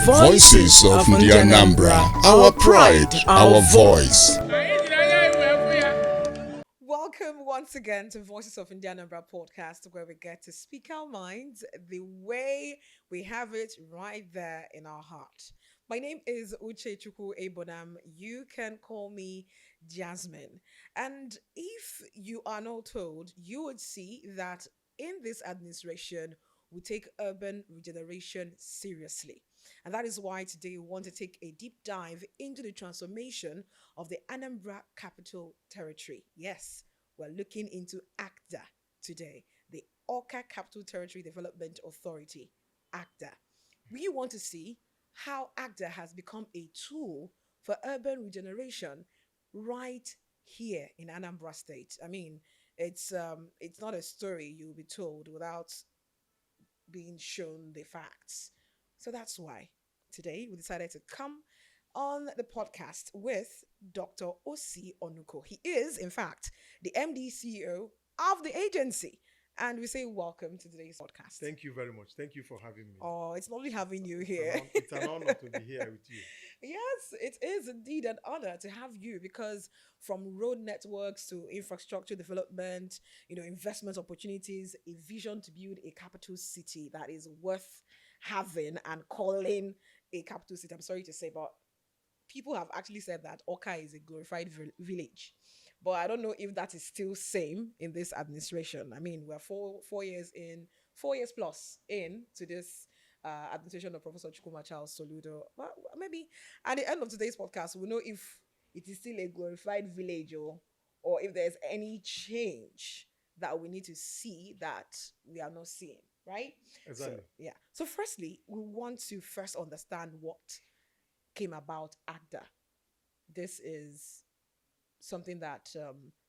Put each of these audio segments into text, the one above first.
Voices of the Anambra, our pride, our voice. Welcome once again to Voices of India Anambra podcast, where we get to speak our minds the way we have it right there in our heart. My name is Uche Chukwu Ebonam. You can call me Jasmine. And if you are not told, you would see that in this administration, we take urban regeneration seriously. And that is why today we want to take a deep dive into the transformation of the Anambra Capital Territory. Yes, we're looking into Actda today, the Awka Capital Territory Development Authority, Actda. We want to see how Actda has become a tool for urban regeneration right here in Anambra State. I mean, it's not a story you'll be told without being shown the facts. So that's why today we decided to come on the podcast with Dr. Osi Onuko. He is, in fact, the MD CEO of the agency. And we say welcome to today's podcast. Thank you very much. Thank you for having me. Oh, it's lovely having you here. It's an honor to be here with you. Yes, it is indeed an honor to have you, because from road networks to infrastructure development, investment opportunities, a vision to build a capital city that is worth having and calling a capital city. I'm sorry to say, but people have actually said that Awka is a glorified village. But I don't know if that is still same in this administration. I mean, we're 4 years in, 4 years plus in to this administration of Professor Chukwuma Charles Soludo. But maybe at the end of today's podcast, we'll know if it is still a glorified village or if there's any change that we need to see that we are not seeing, right? Exactly. So firstly, we want to first understand what came about Actda. This is something that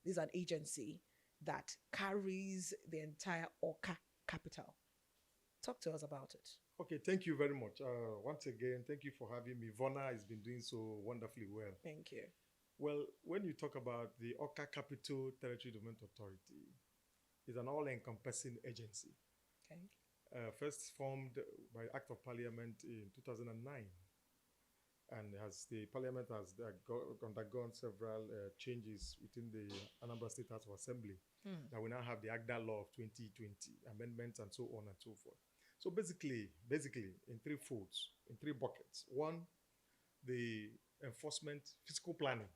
is an agency that carries the entire Awka capital. Talk to us about it. Okay, thank you very much. Once again, thank you for having me. Vona has been doing so wonderfully well. Thank you. Well, when you talk about the Awka Capital Territory Development Authority, it's an all-encompassing agency. Okay. First formed by Act of Parliament in 2009. And as the Parliament has undergone several changes within the Anambra State House of Assembly, that we now have the Actda Law of 2020, amendments and so on and so forth. So basically, in three folds, in three buckets. One, the enforcement, fiscal planning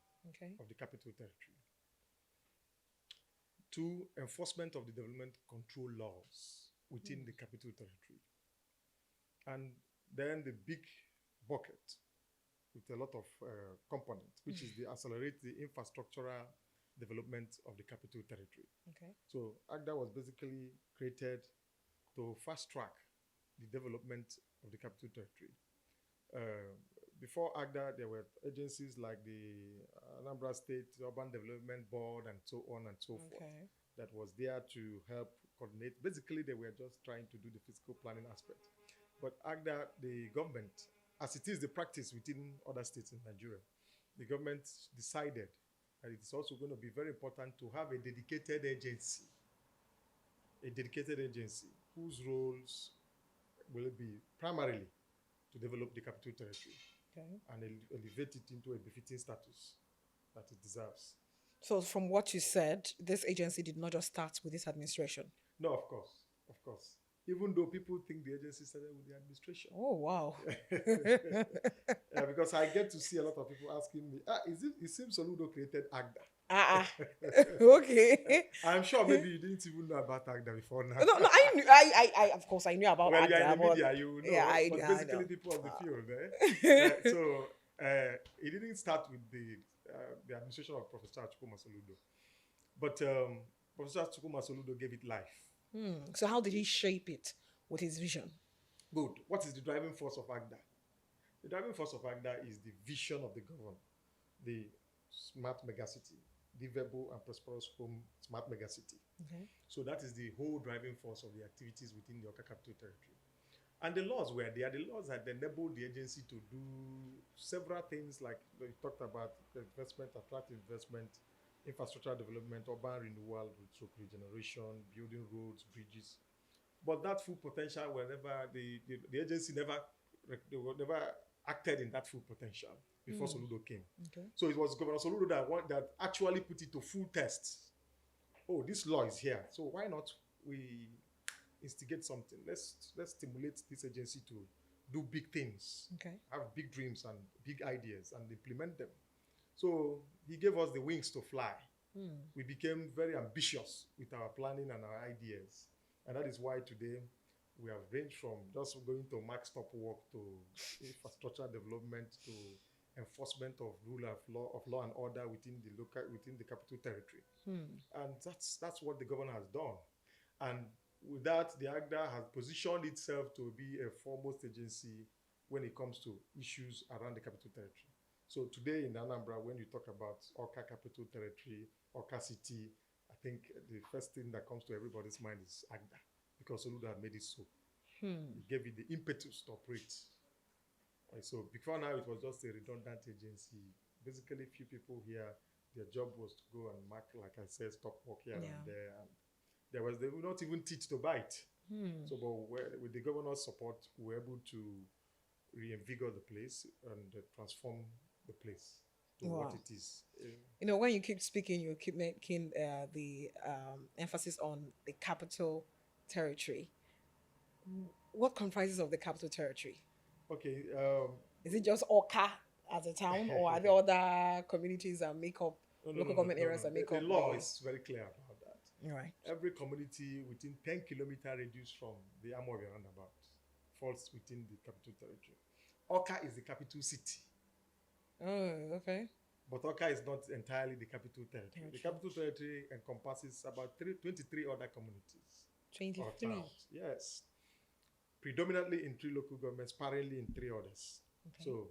of the Capital Territory. Two, enforcement of the development control laws within the Capital Territory. And then the big bucket, with a lot of components, which is the accelerate the infrastructural development of the Capital Territory. Okay. So Actda was basically created to fast track the development of the Capital Territory. Before Actda, there were agencies like the Anambra State Urban Development Board and so on and so forth that was there to help coordinate. Basically, they were just trying to do the fiscal planning aspect. But Actda, the government, as it is the practice within other states in Nigeria, the government decided that it is also going to be very important to have a dedicated agency whose roles will be primarily to develop the Capital Territory and elevate it into a befitting status that it deserves. So from what you said, this agency did not just start with this administration. No, of course. Even though people think the agency started with the administration. Oh, wow. Yeah, because I get to see a lot of people asking me, it seems Soludo created Actda. Okay. I'm sure maybe you didn't even know about Actda before now. No, I knew. I of course I knew about Actda. Actda. You're in the media, you know. Yeah, I but know. basically people of the field. So it didn't start with the administration of Professor Chukwuma Soludo. But Professor Chukwuma Soludo gave it life. So how did he shape it with his vision? Good. What is the driving force of Actda? The driving force of Actda is the vision of the government, the smart megacity, livable and prosperous home smart megacity. So that is the whole driving force of the activities within the Awka Capital Territory. And the laws were there. The laws had enabled the agency to do several things, like you talked about investment, attract investment, infrastructure development, urban renewal, regeneration, building roads, bridges. But that full potential, whenever the agency never never acted in that full potential before Soludo came. Okay. So it was Governor Soludo that actually put it to full test. Oh, this law is here, so why not we instigate something? Let's stimulate this agency to do big things, Okay. have big dreams and big ideas, and implement them. So he gave us the wings to fly. We became very ambitious with our planning and our ideas, and that is why today we have ranged from just going to mark stop work to infrastructure development to enforcement of rule of law and order within the capital territory. And that's what the governor has done. And with that, the Actda has positioned itself to be a foremost agency when it comes to issues around the capital territory. So today in Anambra, when you talk about Awka Capital Territory, Awka City, I think the first thing that comes to everybody's mind is Actda, because Soludo had made it so. He gave it the impetus to operate. So before now, it was just a redundant agency. Basically, few people here, their job was to go and mark, like I said, stop work here and there. And they would not even teach to bite. So, but with the governor's support, we were able to reinvigorate the place and transform the place to what it is. You know, when you keep speaking, you keep making the emphasis on the capital territory. What comprises of the capital territory? Okay. Is it just Awka as a town, or are there other communities that make up local government areas that make the up? The law is very clear about that. Right. Every community within 10-kilometer radius from the Anambra roundabout falls within the capital territory. Awka is the capital city. Oh, okay. But Awka is not entirely the capital territory. The capital territory encompasses about 23 other communities. 23? Yes. Predominantly in 3 local governments, parallelly in 3 others. Okay. So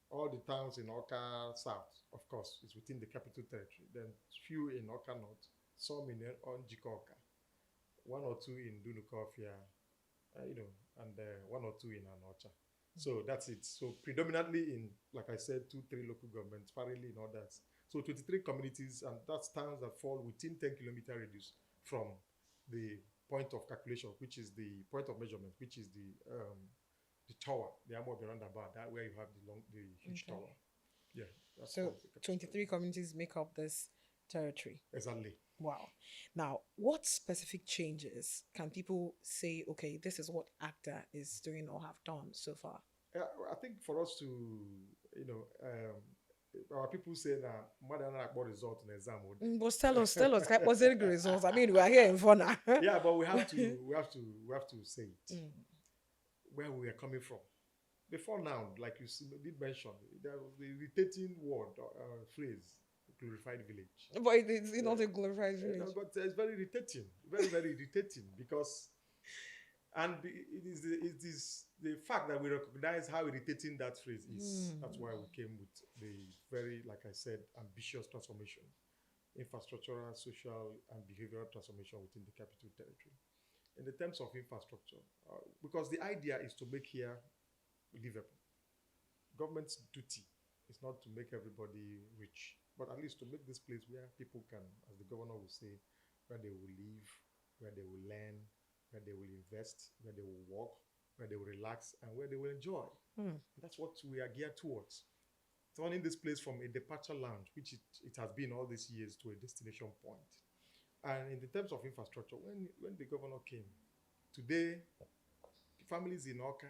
all the towns in Awka South, of course, is within the capital territory. Then few in Awka North, some in Onjikoka, 1 or 2 in Dunukofia, and 1 or 2 in Anocha. So that's it. So predominantly in, like I said, 2-3 local governments, parallelly in others. So 23 communities, and that's towns that fall within 10-kilometer radius from the point of calculation, which is the point of measurement, which is the tower, the Amor roundabout, that where you have the huge tower. Yeah. So 23 communities make up this territory. Exactly. Wow. Now, what specific changes can people say, okay, this is what Actda is doing or have done so far? I think for us to, our people say that more than a result in exam. But tell us, what was the results? I mean, we are here in fun now. Yeah, but we have to say it. Where we are coming from. Before now, like you did mention, there was the irritating word phrase, glorified village. But it's not a glorified village. But it's very irritating, very, very irritating, because, and it is the fact that we recognize how irritating that phrase is. That's why we came with the very, like I said, ambitious transformation, infrastructural, social, and behavioral transformation within the capital territory. In the terms of infrastructure, because the idea is to make here livable. Government's duty is not to make everybody rich, but at least to make this place where people can, as the governor will say, where they will live, where they will learn, where they will invest, where they will work, where they will relax, and where they will enjoy. That's what we are geared towards. Turning this place from a departure lounge, which it has been all these years, to a destination point. And in the terms of infrastructure, when the governor came, today, families in Awka,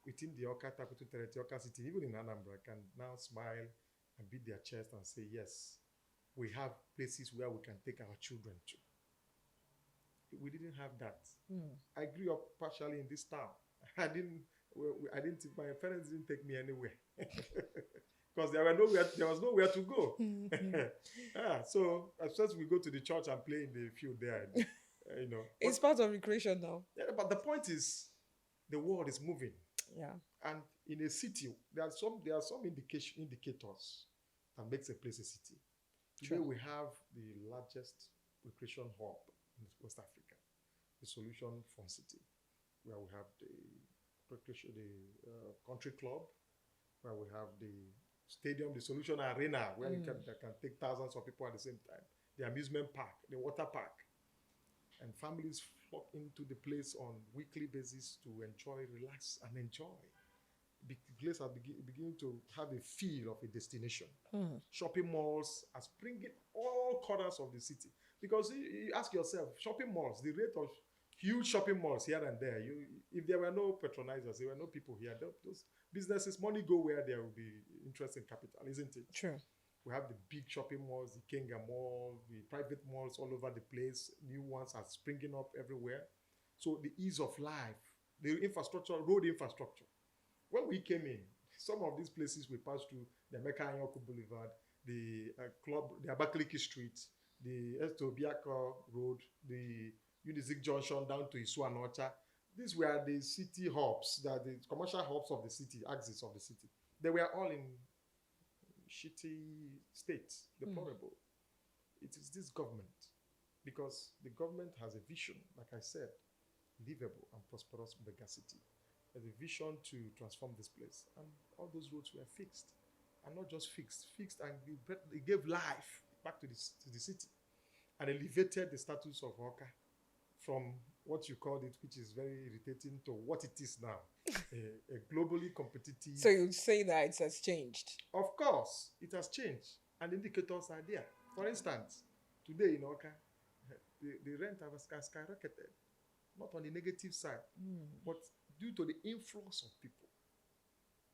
within the Awka capital territory, Awka City, even in Anambra, can now smile and beat their chest and say, yes, we have places where we can take our children to. We didn't have that. I grew up partially in this town. My parents didn't take me anywhere. Because there was nowhere to go. So as soon as we go to the church and play in the field there, it's part of recreation now. Yeah, but the point is, the world is moving. Yeah. And in a city, there are some indicators that makes a place a city. Today we have the largest recreation hub in West Africa, the Solution Fun City, where we have the country club, where we have the stadium, the Solution Arena, where that can take thousands of people at the same time, the amusement park, the water park. And families flock into the place on weekly basis to enjoy, relax, and enjoy. place are beginning to have a feel of a destination. Shopping malls are springing all corners of the city. Because you ask yourself, shopping malls, the rate of huge shopping malls here and there, if there were no patronizers, there were no people here, those businesses, money go where there will be interest in capital, isn't it? True. We have the big shopping malls, the Kenga Mall, the private malls all over the place. New ones are springing up everywhere. So the ease of life, the infrastructure, road infrastructure. When we came in, some of these places we passed through, the Mecca Anyoku Boulevard, the Abakaliki Street, the Estobiaka Road, the Unizik Junction down to Isuanocha. These were the city hubs, the commercial hubs of the city, axis of the city. They were all in shitty state, deplorable. It is this government, because the government has a vision, like I said, livable and prosperous megacity. There's a vision to transform this place, and all those roads were fixed, and not just fixed, and it gave life back to the city, and elevated the status of Awka from what you called it, which is very irritating, to what it is now, a globally competitive. So you'd say that it has changed? Of course, it has changed, and indicators are there. For instance, today in Awka, the rent has skyrocketed, not on the negative side, but due to the influx of people.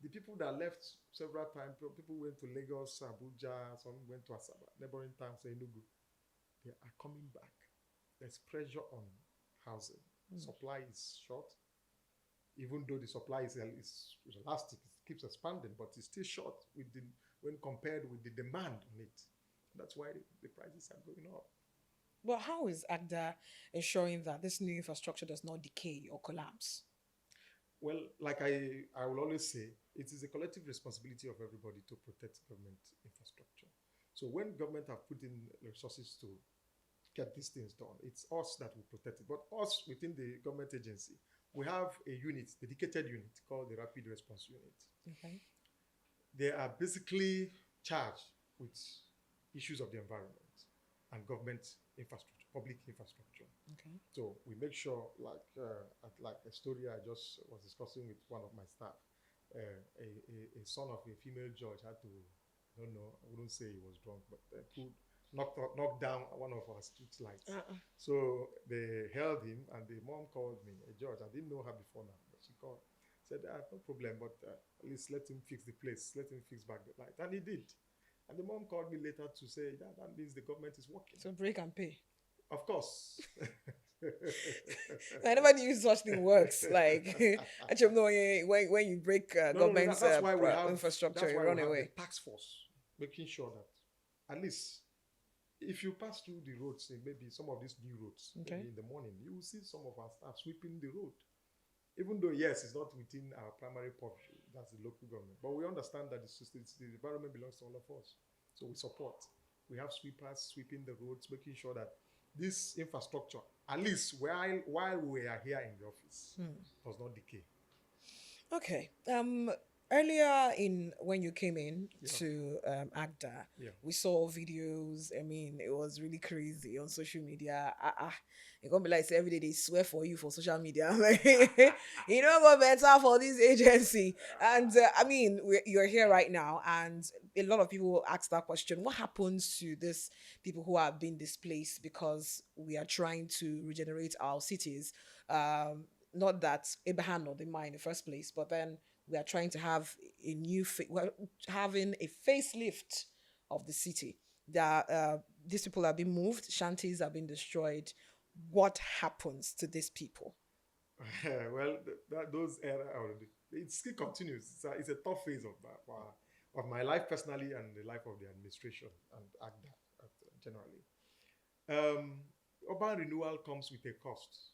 The people that left several times, people went to Lagos, Abuja, some went to Asaba, neighboring towns, Enugu. They are coming back. There's pressure on housing. Supply is short. Even though the supply is elastic, it keeps expanding, but it's still short when compared with the demand on it. That's why the prices are going up. Well, how is Actda ensuring that this new infrastructure does not decay or collapse? Well, like I will always say, it is a collective responsibility of everybody to protect government infrastructure. So when government have put in resources to get these things done, it's us that will protect it. But us within the government agency, we have a unit, dedicated unit called the Rapid Response Unit. Okay. They are basically charged with issues of the environment and government infrastructure, public infrastructure. Okay. So we make sure, like a story I just was discussing with one of my staff, a son of a female judge had to, I don't know, I wouldn't say he was drunk, but knocked down one of our street lights. So they held him, and the mom called me, a judge. I didn't know her before now, but she called, said, no problem, but at least let him fix the place, let him fix back the light. And he did. And the mom called me later to say that means the government is working. So break and pay. Of course. I never knew such thing works. Like, actually, when you break government's infrastructure, you run away. The task force making sure that at least if you pass through the roads, maybe some of these new roads, maybe in the morning, you will see some of our staff sweeping the road. Even though, yes, it's not within our primary purview, that's the local government. But we understand that the environment belongs to all of us. So we support. We have sweepers sweeping the roads, making sure that this infrastructure, at least while we are here in the office, does not decay. Okay. Earlier when you came in to Actda, we saw videos. I mean, it was really crazy on social media. It's gonna be like every day they swear for you for social media. You know what better for this agency? And I mean, you're here right now, and a lot of people ask that question: what happens to these people who have been displaced because we are trying to regenerate our cities? Not that Abraham not in mind in the first place, but then we are trying to have we're having a facelift of the city. These people have been moved, shanties have been destroyed. What happens to these people? Well, those era it still continues. It's a tough phase of my life personally and the life of the administration and Actda generally. Urban renewal comes with a cost.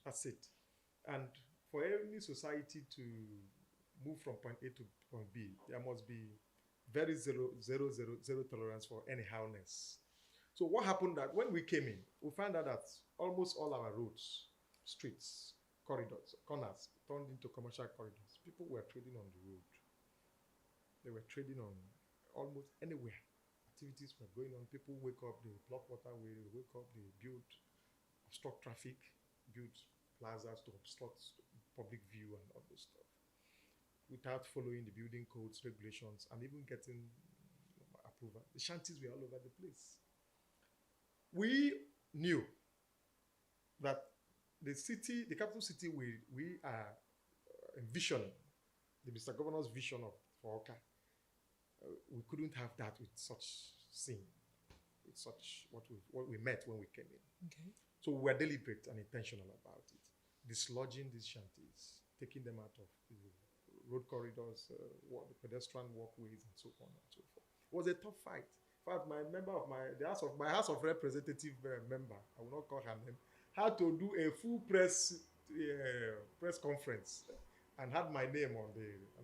That's it. And for any society to move from point A to point B, there must be very zero tolerance for anyhowness. So what happened that when we came in, we found out that almost all our roads, streets, corridors, corners turned into commercial corridors. People were trading on the road. They were trading on almost anywhere. Activities were going on. People wake up, they block waterway, they wake up, they obstruct traffic, build plazas to obstruct public view and all this stuff. without following the building codes, regulations, and even getting approval. The shanties were all over the place. We knew that the city, the capital city, we are envisioning, the Mr. Governor's vision for Awka. We couldn't have that with such scene, with such what we met when we came in. Okay. So we were deliberate and intentional about it, dislodging these shanties, taking them out of the road corridors, the pedestrian walkways, and so on and so forth. It was a tough fight. In fact, my House of Representative member, I will not call her name, had to do a full press conference and had my name on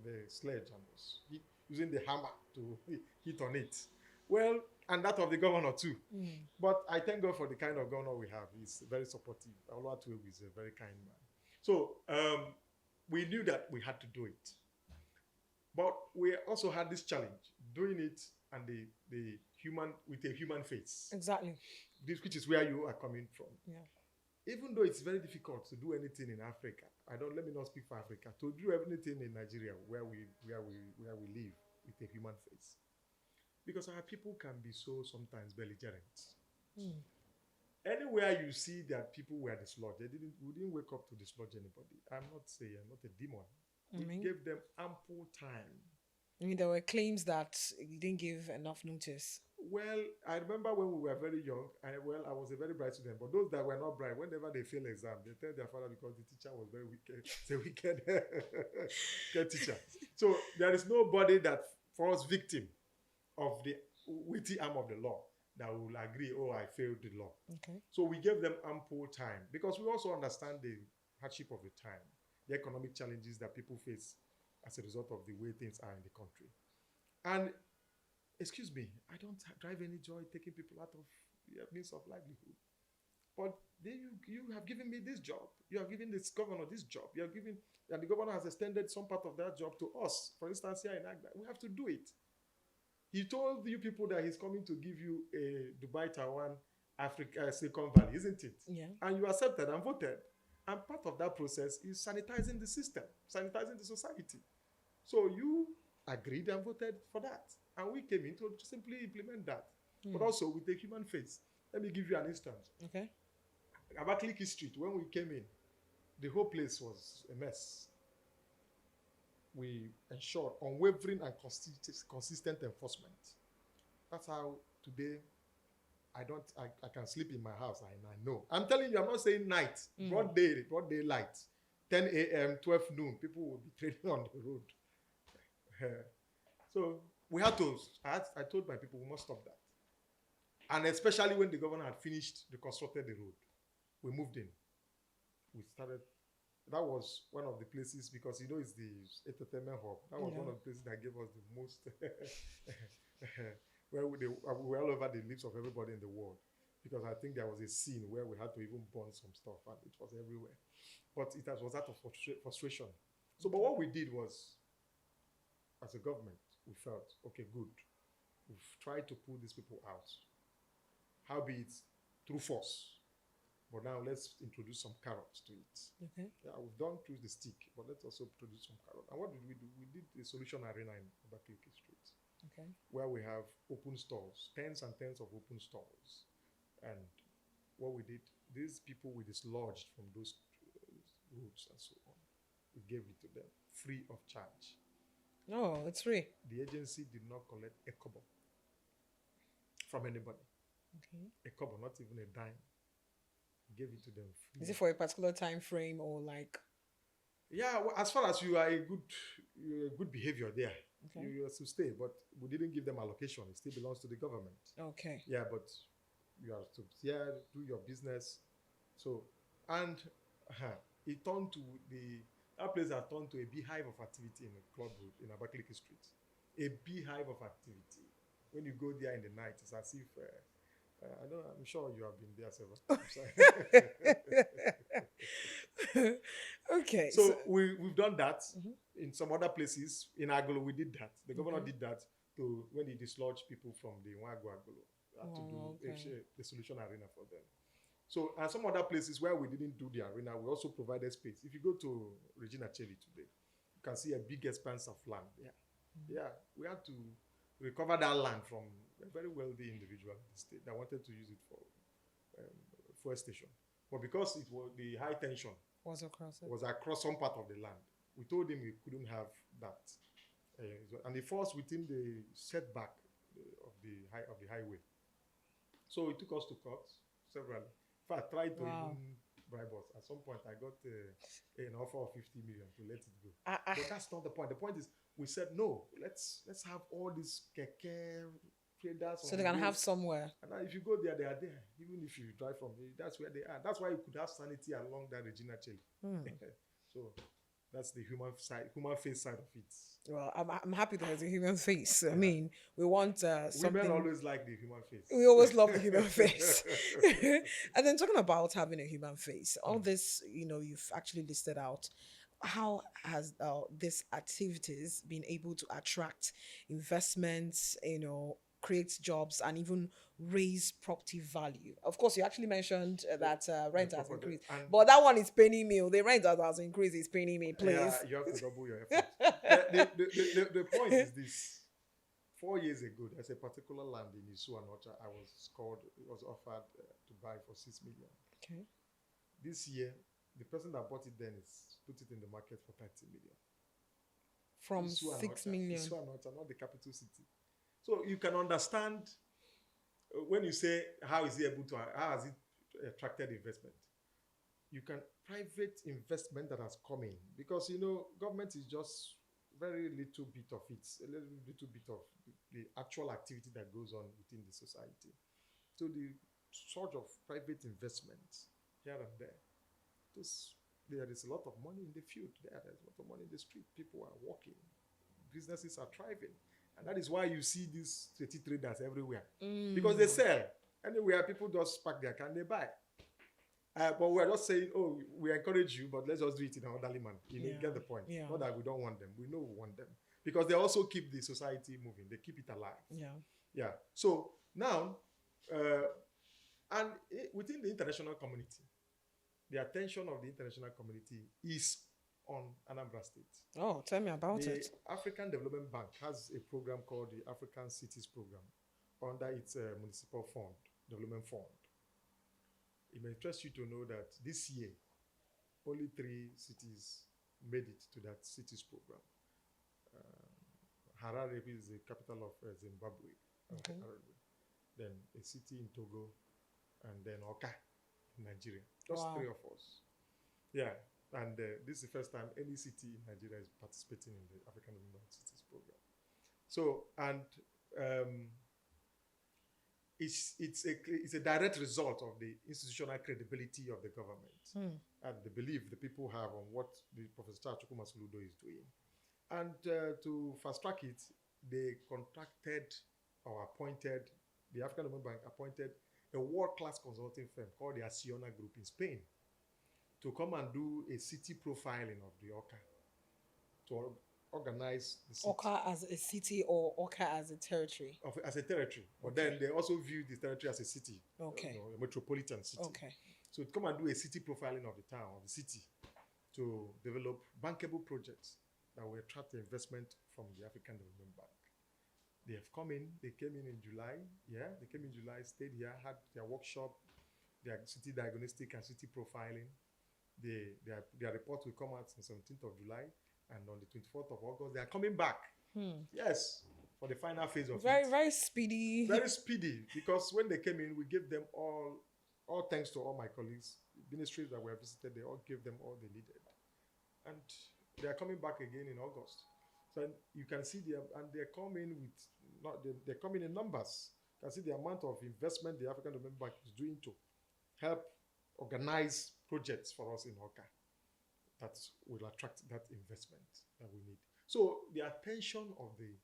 the sledge and was using the hammer to hit on it. Well, and that of the governor too. But I thank God for the kind of governor we have. He's very supportive. Oluwatoyewu is a very kind man. So we knew that we had to do it. But we also had this challenge, doing it and with a human face. Exactly. This, which is where you are coming from. Yeah. Even though it's very difficult to do anything in Africa, let me not speak for Africa, to do anything in Nigeria where we live with a human face. Because our people can be so sometimes belligerent. Anywhere you see that people were dislodged, we didn't wake up to dislodge anybody. I'm not a demon. We gave them ample time. I mean, there were claims that you didn't give enough notice. Well, I remember when we were very young, I was a very bright student, but those that were not bright, whenever they fail exam, they tell their father because the teacher was very wicked. It's a wicked teacher. So there is nobody that falls victim of the witty arm of the law that will agree, oh, I failed the law. Okay. So we gave them ample time because we also understand the hardship of the time, the economic challenges that people face as a result of the way things are in the country. And excuse me, I don't drive any joy taking people out of means of livelihood. But you have given me this job. You have given this governor this job. And the governor has extended some part of that job to us. For instance, here in Actda, we have to do it. He told you people that he's coming to give you a Dubai, Taiwan, Africa, Silicon Valley, isn't it? Yeah. And you accepted and voted. And part of that process is sanitizing the system, sanitizing the society. So you agreed and voted for that. And we came in to simply implement that, but also with a human face. Let me give you an instance. Okay. Abakaliki Street, when we came in, the whole place was a mess. We ensured unwavering and consistent enforcement. That's how today I can sleep in my house and I know. I'm telling you, I'm not saying night, broad daylight, 10 a.m., 12 noon, people will be trading on the road. So we had to, I told my people, we must stop that. And especially when the governor had finished reconstructed the road, we moved in. We started, that was one of the places, because you know it's the entertainment hub. That was one of the places that gave us the most, where we were all over the lips of everybody in the world. Because I think there was a scene where we had to even burn some stuff and it was everywhere. But it was out of frustration. So, but what we did was, as a government, we felt, okay, good. We've tried to pull these people out. Howbeit through force. But now let's introduce some carrots to it. Okay. Yeah, we've done through the stick, but let's also introduce some carrot. And what did we do? We did a solution arena in Abakaliki Street. Okay. Where we have open stalls, tens and tens of open stalls. And what we did, these people we dislodged from those roads and so on. We gave it to them free of charge. Oh, it's free. The agency did not collect a kobo from anybody. Okay. A kobo, not even a dime. Gave it to them free. Is it for a particular time frame or like? Yeah, well, as far as you are a good behavior there, Okay. you have to stay. But we didn't give them allocation. It still belongs to the government. Okay. Yeah, but you have to do your business. So, and it turned to that place has turned to a beehive of activity in the club road in Abakaliki Street. A beehive of activity. When you go there in the night, it's as if I'm sure you have been there several times. Okay. So we've done that in some other places. In Agolo, we did that. The governor did that when he dislodged people from the Wango Agolo. To do the solution arena for them. So, and some other places where we didn't do the arena, we also provided space. If you go to Regina Cheli today, you can see a big expanse of land. Yeah, yeah. We had to recover that land from a very wealthy individual in the state that wanted to use it for fuel station. But because it was the high tension Was across it. was across some part of the land, we told him we couldn't have that. And it falls within the setback of the highway. So it took us to court severally. In fact, I tried to even bribe us. At some point, I got an offer of 50 million to let it go. But that's not the point. The point is, we said no. Let's have all these keke traders. So they can have somewhere. And now if you go there, they are there. Even if you drive from there, that's where they are. That's why you could have sanity along that Regina Cheli. So that's the human face side of it. Well, I'm happy there's a human face. I mean, we want something. Women always like the human face. We always love the human face. And then talking about having a human face, all this, you've actually listed out. How has these activities been able to attract investments, create jobs, and even raise property value? Of course, you actually mentioned that rent has increased, but that one is paining me. The rent that has increased is paining me, please. Yeah, you have to double your effort. The point is this. 4 years ago, there's a particular land in Isu and Ocha was offered to buy for 6 million. Okay. This year, the person that bought it then is put it in the market for 30 million. From Isu and 6 Ocha. million. Isu and Ocha, not the capital city. So you can understand when you say how has it attracted investment? You can private investment that has come in because government is just very little bit of it, a little bit of the actual activity that goes on within the society. So the sort of private investment here and there, there is a lot of money in the field. There's a lot of money in the street. People are working, businesses are thriving. And that is why you see these city traders everywhere. Because they sell. Anywhere people just park their car and they buy. But we're not saying, oh, we encourage you, but let's just do it in an orderly manner. You get the point. Yeah. Not that we don't want them. We know we want them. Because they also keep the society moving. They keep it alive. Yeah. So now, within the international community, the attention of the international community is on Anambra State. Oh, tell me about it. The African Development Bank has a program called the African Cities Program under its municipal development fund. It may interest you to know that this year, only 3 cities made it to that cities program. Harare is the capital of Zimbabwe. Okay. Then a city in Togo, and then Awka in Nigeria. Just 3 of us. Yeah. And this is the first time any city in Nigeria is participating in the African Development Cities Program. So, and it's a direct result of the institutional credibility of the government and the belief the people have on what the Professor Soludo is doing. And to fast track it, they contracted or appointed, the African Development Bank appointed a world-class consulting firm called the Acciona Group in Spain to come and do a city profiling of the Awka, to organize the city. Awka as a city or Awka as a territory? As a territory. But then they also view the territory as a city. Okay. A metropolitan city. Okay. So to come and do a city profiling of the town, of the city, to develop bankable projects that will attract investment from the African Development Bank. They have come in, they came in July, they came in July, stayed here, had their workshop, their city diagnostic and city profiling. Their report will come out on 17th of July, and on the 24th of August, they are coming back. Yes, for the final phase of it. Very speedy. Very speedy, because when they came in, we gave them all thanks to all my colleagues, ministries that were visited, they all gave them all they needed. And they are coming back again in August. So you can see they're coming they're coming in numbers. You can see the amount of investment the African Development Bank is doing to help organize projects for us in Awka that will attract that investment that we need. So the attention of the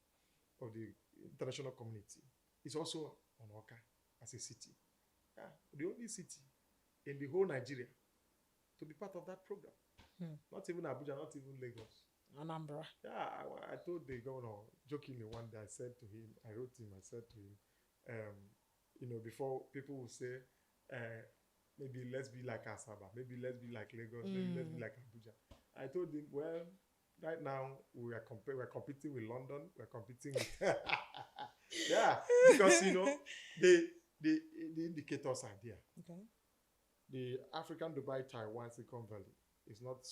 international community is also on Awka as a city. Yeah, the only city in the whole Nigeria to be part of that program. Not even Abuja, not even Lagos. Anambra. Yeah, I told the governor jokingly one day, I said to him, before people will say, maybe let's be like Asaba, maybe let's be like Lagos, maybe let's be like Abuja. I told him, well, Right now, we're competing with London. We're competing with yeah, because the the the indicators are there. Okay. The African Dubai Taiwan Silicon Valley is not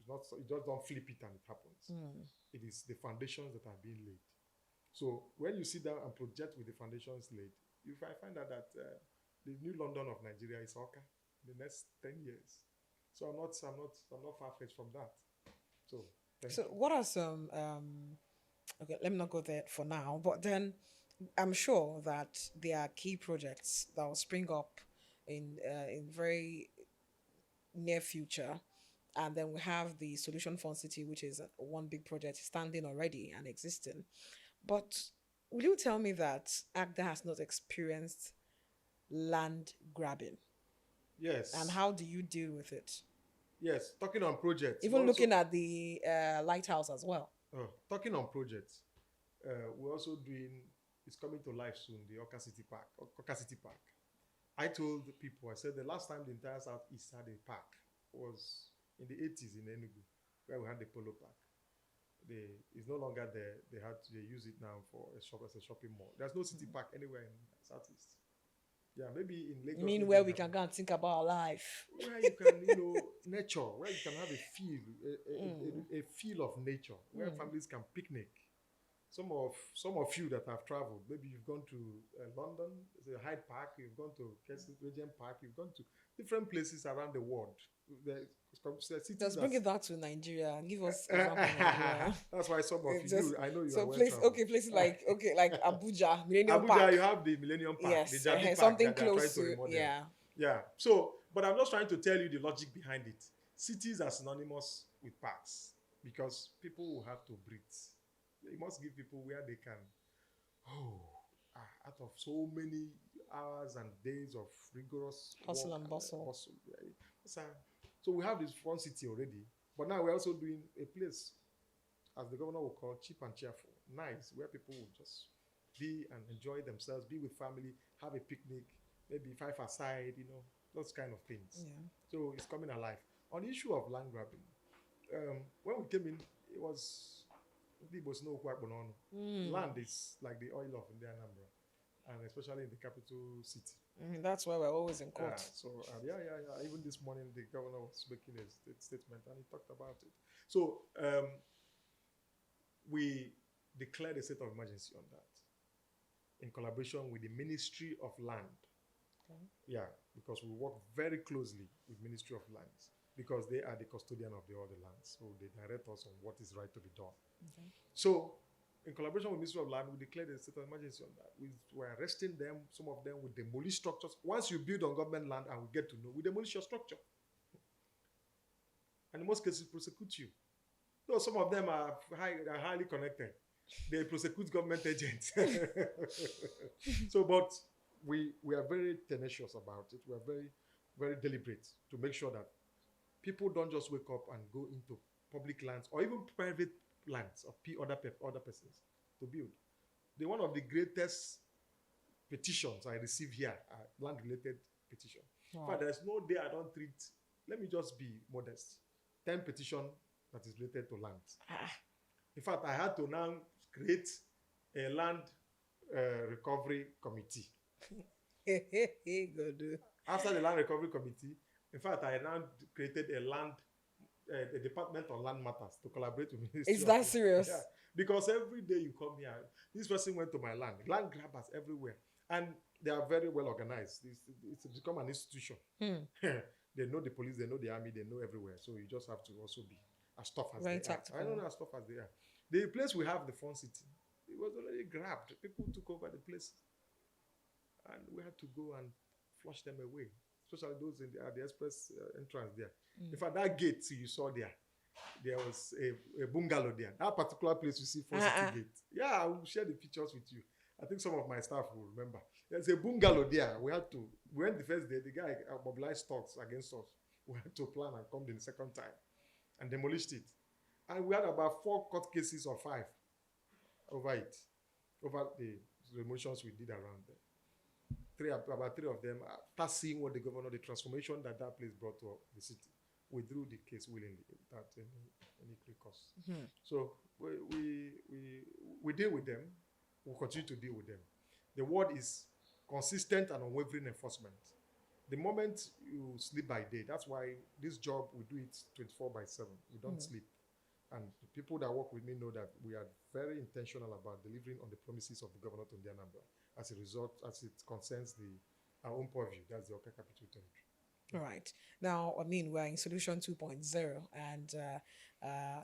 you just don't flip it and it happens. It is the foundations that are being laid. So when you sit down and project with the foundations laid, you find out that the new London of Nigeria is Awka in the next 10 years. So I'm not far fetched from that. So So what are some okay, let me not go there for now, but then I'm sure that there are key projects that will spring up in very near future. And then we have the Solution Fund City, which is one big project standing already and existing. But will you tell me that Actda has not experienced land grabbing? yes. And how do you deal with it? Yes, talking on projects. Even looking at the lighthouse as well. Talking on projects, we're also doing, it's coming to life soon, the Awka City Park. I told the people, I said the last time the entire Southeast had a park was in the 80s in Enugu, where we had the Polo Park. It's no longer there. They use it now for as a shopping mall. There's no city park anywhere in Southeast. Yeah, maybe in Lagos. You mean where we can go and think about our life? Where you can, nature, where you can have a feel of nature, where families can picnic. Some of you that have traveled, maybe you've gone to London, the Hyde Park, you've gone to Regent Park, you've gone to different places around the world. Just bring it back to Nigeria and give us example of Nigeria. That's why some of you, I know you so are places like Abuja, Millennium Park. Abuja, you have the Millennium Park, yes, the Jadi Park something close to yeah. So, but I'm just trying to tell you the logic behind it. Cities are synonymous with parks because people will have to breathe. You must give people where they can, out of so many hours and days of rigorous hustle work and bustle. So we have this fun city already, but now we're also doing a place, as the governor will call, cheap and cheerful, nice, where people will just be and enjoy themselves, be with family, have a picnic, maybe 5-a-side, those kind of things. Yeah. So it's coming alive. On the issue of land grabbing, when we came in, it was land is like the oil of MD Anambra, and especially in the capital city. That's why we're always in court. Even this morning, the governor was making a statement and he talked about it. So we declared a state of emergency on that in collaboration with the Ministry of Land. Okay. Yeah, because we work very closely with Ministry of Lands because they are the custodian of all the lands. So they direct us on what is right to be done. Okay. So in collaboration with Ministry of Land, we declared a state of emergency on that. We were arresting them. Some of them would demolish structures. Once you build on government land and we get to know, we demolish your structure. And in most cases, prosecute you. Though some of them are highly connected. They prosecute government agents. So, but we are very tenacious about it. We are very, very deliberate to make sure that people don't just wake up and go into public lands or even private lands of other persons to build. One of the greatest petitions I receive here are land-related petitions. Wow. In fact, there's no day I don't treat, let me just be modest, 10 petitions that is related to land. In fact, I had to now create a land recovery committee. Good. After the land recovery committee, in fact, I now created a department on land matters to collaborate with Ministry. Is that serious? Yeah. Because every day you come here, this person went to my land grabbers everywhere. And they are very well organized. It's become an institution. They know the police, they know the army, they know everywhere. So you just have to also be as tough as very they tactical. are. I don't know as tough as they are. The place we have, the Fun City, it was already grabbed. People took over the place. And we had to go and flush them away. Especially those at the express entrance there. In fact, that gate you saw there was a bungalow there. That particular place you see, Fun City Gate. Yeah, I will share the pictures with you. I think some of my staff will remember. There's a bungalow there. We went the first day, the guy mobilized thugs against us. We had to plan and come the second time and demolished it. And we had about 4 court cases or 5 over it, over the demolitions we did around there. About 3 of them, after seeing what the transformation that place brought to the city, withdrew the case willingly without any recourse. So we deal with them. We'll continue to deal with them. The word is consistent and unwavering enforcement. The moment you sleep by day, that's why this job, we do it 24/7. We don't sleep. And the people that work with me know that we are very intentional about delivering on the promises of the governor of Anambra as a result, as it concerns our own purview, that's the Awka Capital Territory. All right. Now, I mean, we're in Solution 2.0 and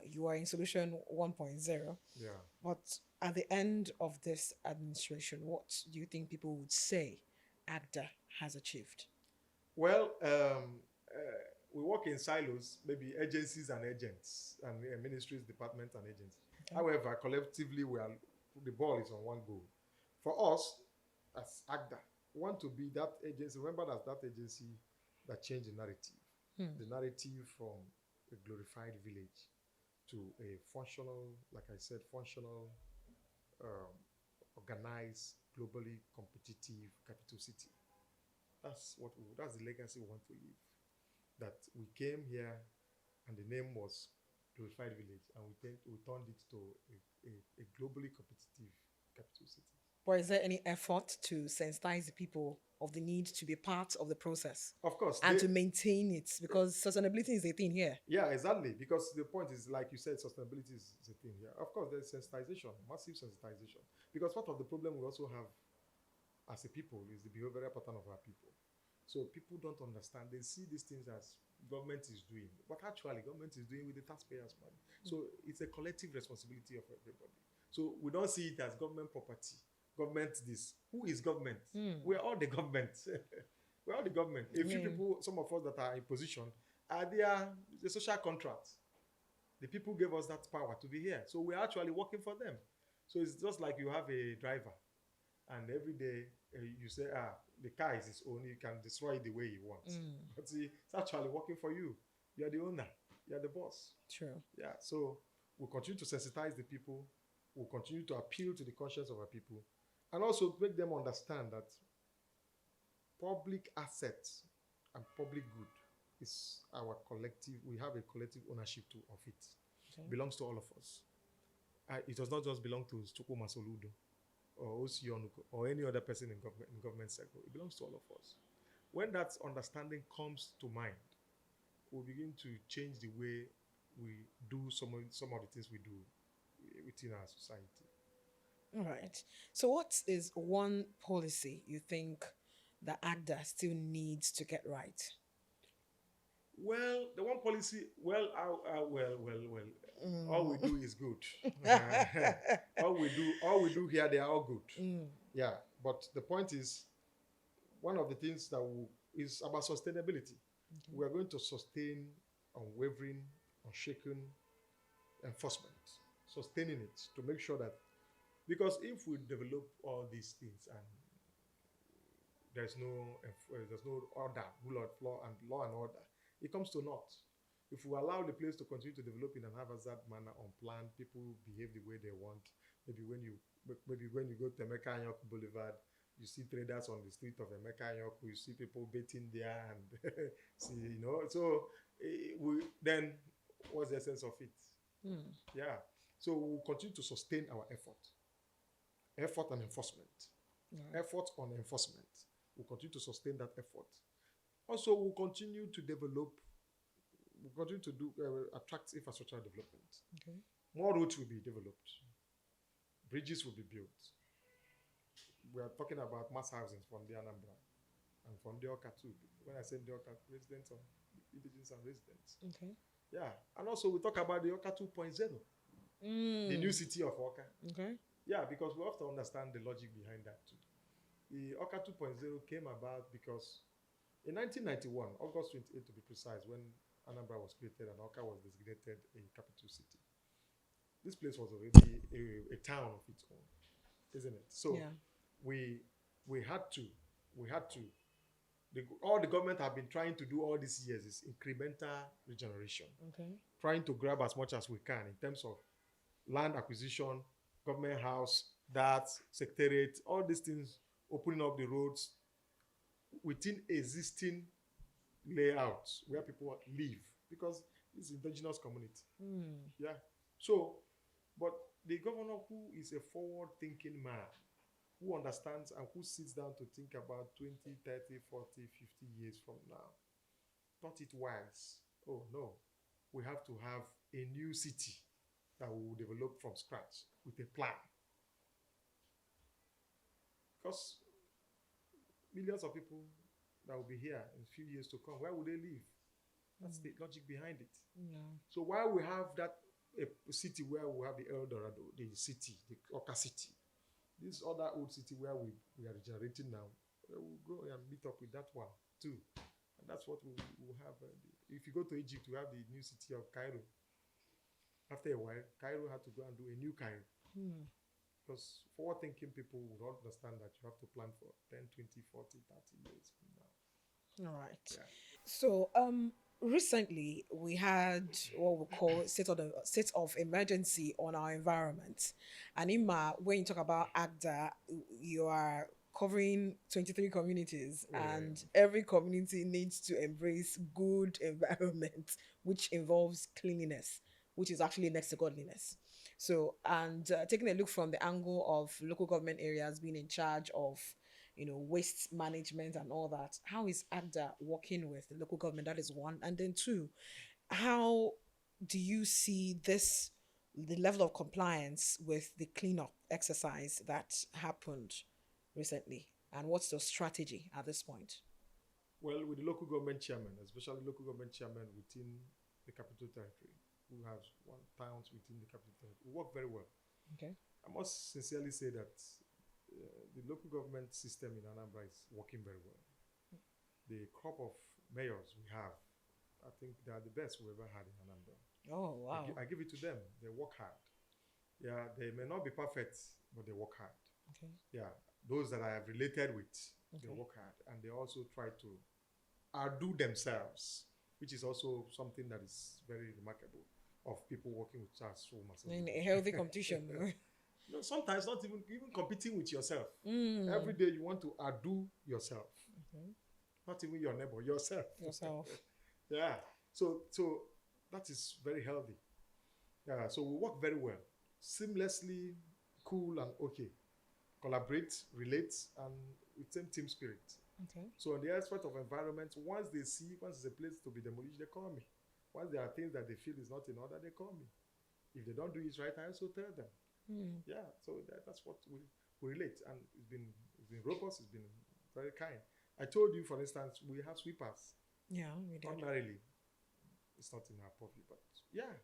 you are in Solution 1.0. Yeah. But at the end of this administration, what do you think people would say Actda has achieved? Well, we work in silos, maybe agencies and agents, and ministries, departments, and agents. Okay. However, collectively, the ball is on one goal. For us, as Actda, we want to be that agency. Remember that agency that changed the narrative. The narrative from a glorified village to a functional, like I said, functional, organized, globally competitive capital city. That's the legacy we want to leave. That we came here and the name was Glorified Village, and we turned it to a globally competitive capital city. But is there any effort to sensitize the people of the need to be part of the process? Of course. And to maintain it, because sustainability is a thing here. Yeah, exactly. Because the point is, like you said, sustainability is a thing here. Of course, there's sensitization, massive sensitization. Because part of the problem we also have as a people is the behavioral pattern of our people. So people don't understand. They see these things as government is doing. But actually, government is doing with the taxpayers' money. So it's a collective responsibility of everybody. So we don't see it as government property. Government this. Who is government? We're all the government. We're all the government. A few people, some of us that are in position, are there, the social contract. The people gave us that power to be here. So we're actually working for them. So it's just like you have a driver. And every day you say, the car is his own, you can destroy it the way you want. But see, it's actually working for you. You're the owner. You're the boss. True. Yeah, so we'll continue to sensitize the people. We'll continue to appeal to the conscience of our people. And also make them understand that public assets and public good is our collective, we have a collective ownership of it. Okay. It belongs to all of us. It does not just belong to Chukwuma Soludo or Osionuko or any other person in government sector. It belongs to all of us. When that understanding comes to mind, we'll begin to change the way we do some of the things we do within our society. All right. So what is one policy you think that Actda still needs to get right? Well, the one policy, all we do is good. all we do here, they are all good. Yeah, but the point is, one of the things that is about sustainability. Okay. We are going to sustain unwavering, unshaken enforcement, sustaining it to make sure that, because if we develop all these things and there's no order, rule of law and order, it comes to naught. If we allow the place to continue to develop in an haphazard manner, unplanned, people behave the way they want. Maybe when you go to Emeka Anyaoku Boulevard, you see traders on the street of Emeka Anyaoku, you see people baiting there and see, So then what's the essence of it? Yeah. So we'll continue to sustain our effort and enforcement. Effort on enforcement. We'll continue to sustain that effort. Also, we'll continue to develop. We'll continue to do attract infrastructure development. Okay. More roads will be developed. Bridges will be built. We are talking about mass housing from the Anambra and from the Awka too. When I say the Awka, residents of indigenous and residents. Okay. Yeah, and also we talk about the Awka 2.0, the new city of Awka. Okay. Yeah, because we have to understand the logic behind that too. The Awka 2.0 came about because in 1991, August 28 to be precise, when Anambra was created and Awka was designated a capital city. This place was already a town of its own, isn't it? So we had to. All the government have been trying to do all these years is incremental regeneration. Okay. Trying to grab as much as we can in terms of land acquisition, government house, that secretariat, all these things, opening up the roads within existing layouts where people live. Because It's indigenous community. Mm. Yeah. So, but the governor who is a forward-thinking man, who understands and who sits down to think about 20, 30, 40, 50 years from now, thought it wise. Oh no, we have to have a new city that we will develop from scratch with a plan. Because millions of people that will be here in a few years to come, where will they live? That's the logic behind it. Yeah. So while we have that a city where we have the El Dorado, the city, the Awka city, this other old city where we are regenerating now, we'll go and meet up with that one too. And that's what we'll have. If you go to Egypt, we have the new city of Cairo. After a while, Cairo had to go and do a new Cairo. Because forward-thinking people would understand that you have to plan for 10, 20, 40, 30 years from now. All right. Yeah. So, recently we had what we call state of emergency on our environment, and when you talk about Actda, you are covering 23 communities, and every community needs to embrace good environment, which involves cleanliness, which is actually next to godliness. So, and taking a look from the angle of local government areas being in charge of waste management and all that, how is Actda working with the local government? That is one. And then two, how do you see the level of compliance with the cleanup exercise that happened recently? And what's the strategy at this point? Well, with the local government chairman, especially local government chairman within the capital territory, who has one towns within the capital territory, we work very well. Okay. I must sincerely say that the local government system in Anambra is working very well. The crop of mayors we have, I think they are the best we ever had in Anambra. Oh, wow. I give it to them. They work hard. Yeah, they may not be perfect, but they work hard. Okay. Yeah, those that I have related with, they work hard. And they also try to outdo themselves, which is also something that is very remarkable of people working with us. In a healthy competition. No, sometimes not even competing with yourself. Every day you want to outdo yourself. Not even your neighbor, yourself. Yeah. So that is very healthy. Yeah. So we work very well, seamlessly, cool and okay. Collaborate, relate, and with same team spirit. Okay. So on the aspect of environment, once it's a place to be demolished, they call me. Once there are things that they feel is not in order, they call me. If they don't do it right, I also tell them. Yeah, so that's what we relate, and it's been robust. It's been very kind. I told you, for instance, we have sweepers. Yeah, we did. Ordinarily, it's not in our purview, but yeah,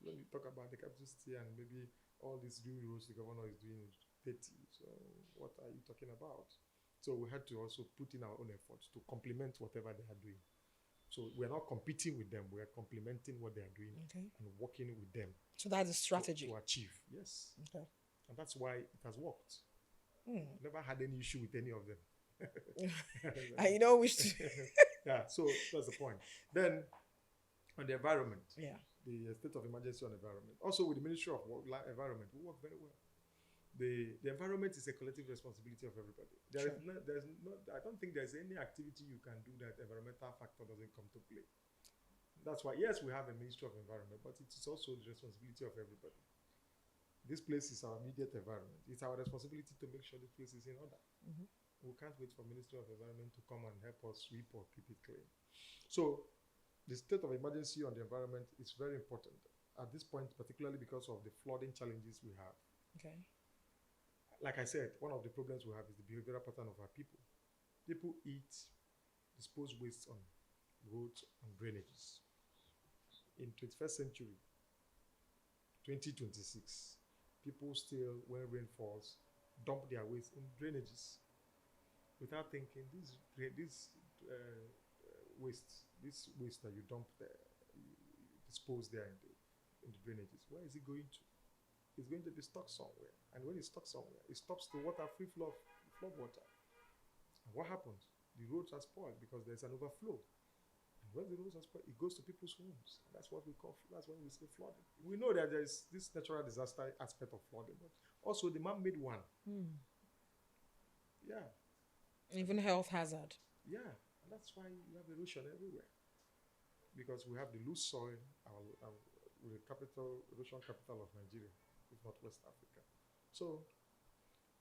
when you talk about the capital city and maybe all these new rules the governor is doing 30, so what are you talking about? So we had to also put in our own efforts to complement whatever they are doing. So we're not competing with them, we're complementing what they are doing and working with them. So that's a strategy. To achieve, yes. Okay. And that's why it has worked. Never had any issue with any of them. I wish to. Yeah, so that's the point. Then, on the environment, the state of emergency on environment. Also with the Ministry of Environment, we work very well. The environment is a collective responsibility of everybody. I don't think there's any activity you can do that environmental factor doesn't come to play. That's why, yes, we have a Ministry of Environment, but it is also the responsibility of everybody. This place is our immediate environment. It's our responsibility to make sure the place is in order. We can't wait for Ministry of Environment to come and help us sweep or keep it clean. So the state of emergency on the environment is very important at this point, particularly because of the flooding challenges we have. Okay. Like I said, one of the problems we have is the behavioral pattern of our people. People eat, dispose waste on roads and drainages. In 21st century, 2026, people still, when rain falls, dump their waste in drainages without thinking this waste that you dump there, you dispose there in the drainages, where is it going to? It's going to be stuck somewhere. And when it's stuck somewhere, it stops the water, free flow of flood water. And what happens? The roads are spoiled because there's an overflow. And when the roads are spoiled, it goes to people's homes. And that's what that's when we say flooding. We know that there's this natural disaster aspect of flooding, but also the man-made one. Yeah. Even health hazard. Yeah. And that's why you have erosion everywhere. because we have the loose soil, with the erosion capital of Nigeria, is Northwest Africa. So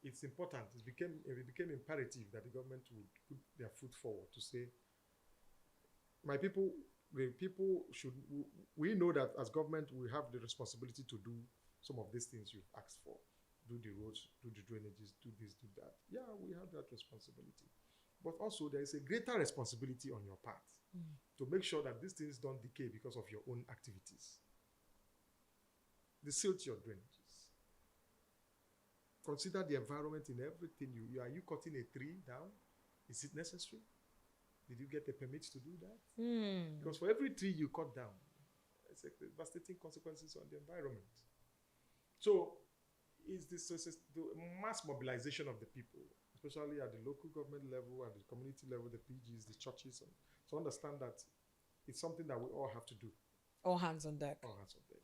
it's important. It became imperative that the government would put their foot forward to say, my people, we know that as government, we have the responsibility to do some of these things you've asked for. Do the roads, do the drainages, do this, do that. Yeah, we have that responsibility. But also there is a greater responsibility on your part to make sure that these things don't decay because of your own activities. Silt your drainages. Consider the environment in everything. Are you cutting a tree down? Is it necessary? Did you get a permit to do that? Because for every tree you cut down, it's devastating consequences on the environment. So it's the mass mobilization of the people, especially at the local government level, at the community level, the PGs, the churches, to understand that it's something that we all have to do. All hands on deck. All hands on deck.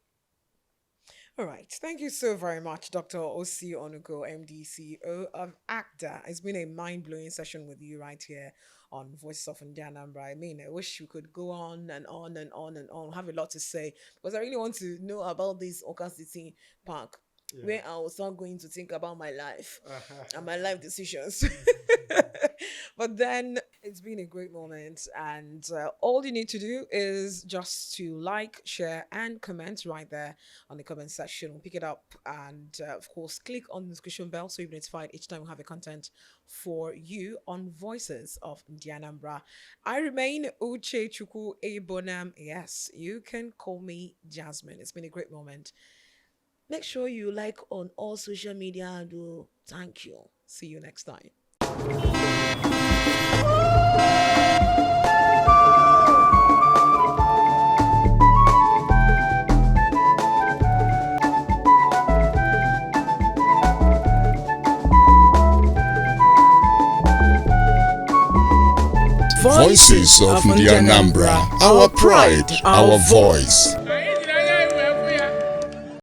All right. Thank you so very much, Dr. Osi Onuko, MD CEO of Actda. It's been a mind-blowing session with you right here on Voices of Anambra. I mean, I wish we could go on and on and on and on. Have a lot to say because I really want to know about this Awka City Park, where I was not going to think about my life and my life decisions. But then it's been a great moment, and all you need to do is just to like, share, and comment right there on the comment section. We'll pick it up, and of course, click on the notification bell so you'll be notified each time we have a content for you on Voices of Anambra. I remain Uche Chukwu Ebonam. Yes, you can call me Jasmine. It's been a great moment. Make sure you like on all social media and thank you. See you next time. Voices of Anambra, our pride, our voice.